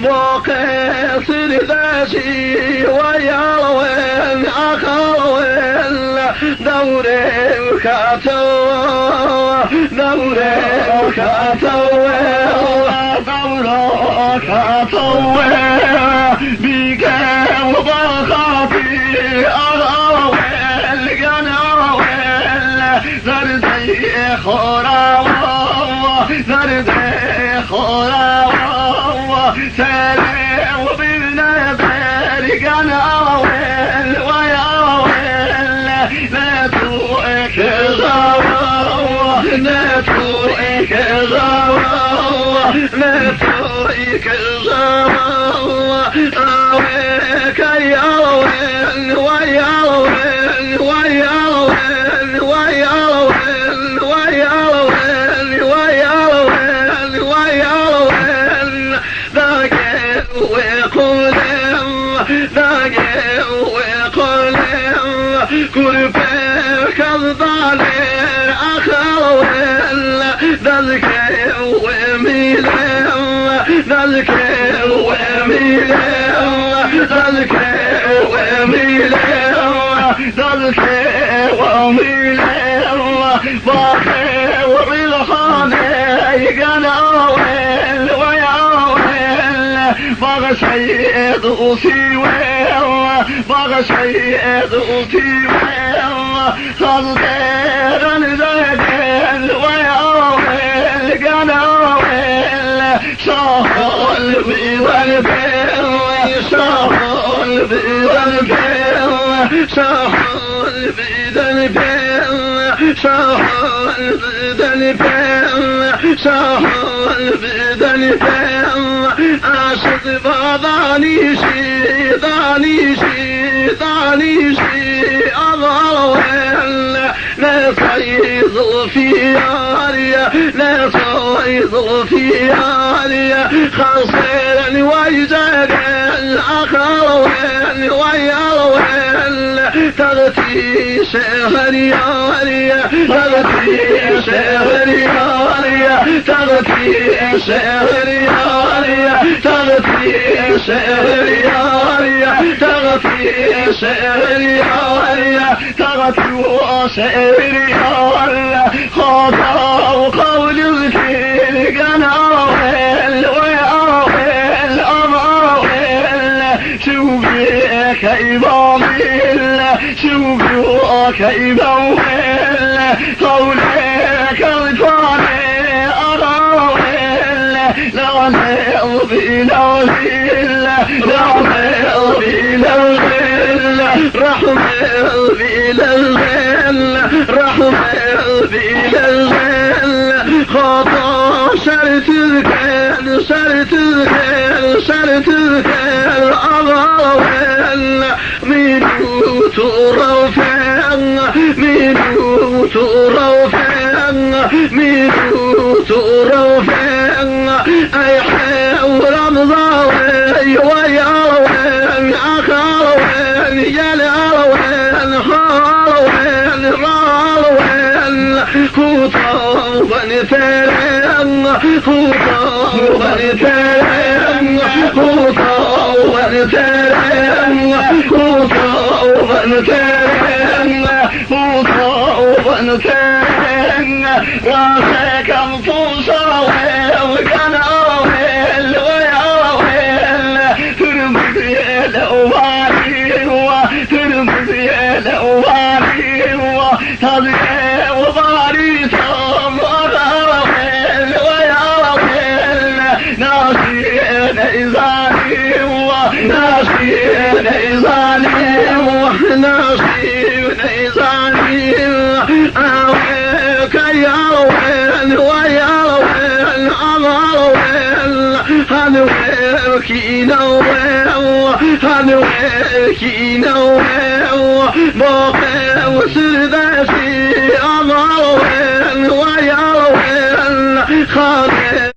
وقصر ذاشي ويروين أخوين دوري كاتوا دوري كاتوا دوري كاتوا بك وضخاتي أغوين قنوين زردي خراوة زردي خراوة سلام وبنا بارك أنا أويل ويا أويل لا توئك غاوة لا توئك غاوة لا توئك غاوة أويك يا أويل ويا أويل ويا أويل ويا أويل ويا أويل ويا أويل ويا أويل ذاك وقولهم ذاك وقولهم كل بك الظالم أخوين ذاك وميلهم ذاك وميلهم ذاك وميلهم ذاك وميلهم باقي وبالخانة يقنعوين بغشيد وسيوين بغشيد وسيوين خلطير زيدين وياوين قناوين شاخل بذنبين شاخل بذنبين شاخل بذنبين شاخل بذنبين شاخل بذنبين عاشق ضانيشي ضانيشي ضانيشي أضلوين لا صيد في عالية لا صيد في عالية خاصين ويزاق الأخوين ويالوين تغتي شهري عالية تغتي شهري عالية تغتي شهري عالية تغتي شهري عالية تغتي شهري عالية تغتي شهري عالية خاطر قول الكيل قناوين وياوين أماوين شوفي كيبامين شوفي كيبامين قولك الفاني أراوين لا نرضي نوزيل لا نرضي نوزيل رحمة بالغيل رحمة بالغيل خطا شرت الكيل شرت الكيل شرت الكيل أضاوين منو تروفين منو تروفين منو تروفين أي حول مضاوي وياوين أخاوين يلاوين خاوين راوين خطاوين ترين خطاوين ترين خطاوين ترين خطاوين ترين خطاوين ترين راسك مفوصاوين وكناوين وياوين ترمزي الأوالي ترمزي الأوالي تضيع وضاريتهم وراوين وياوين ناسين إذاني ناسين إذاني ناسين إذاني أويك ياوين وياوين أماوين هنويك نوين هنويك نوين باقي وسرداشي أماوين وياوين خالي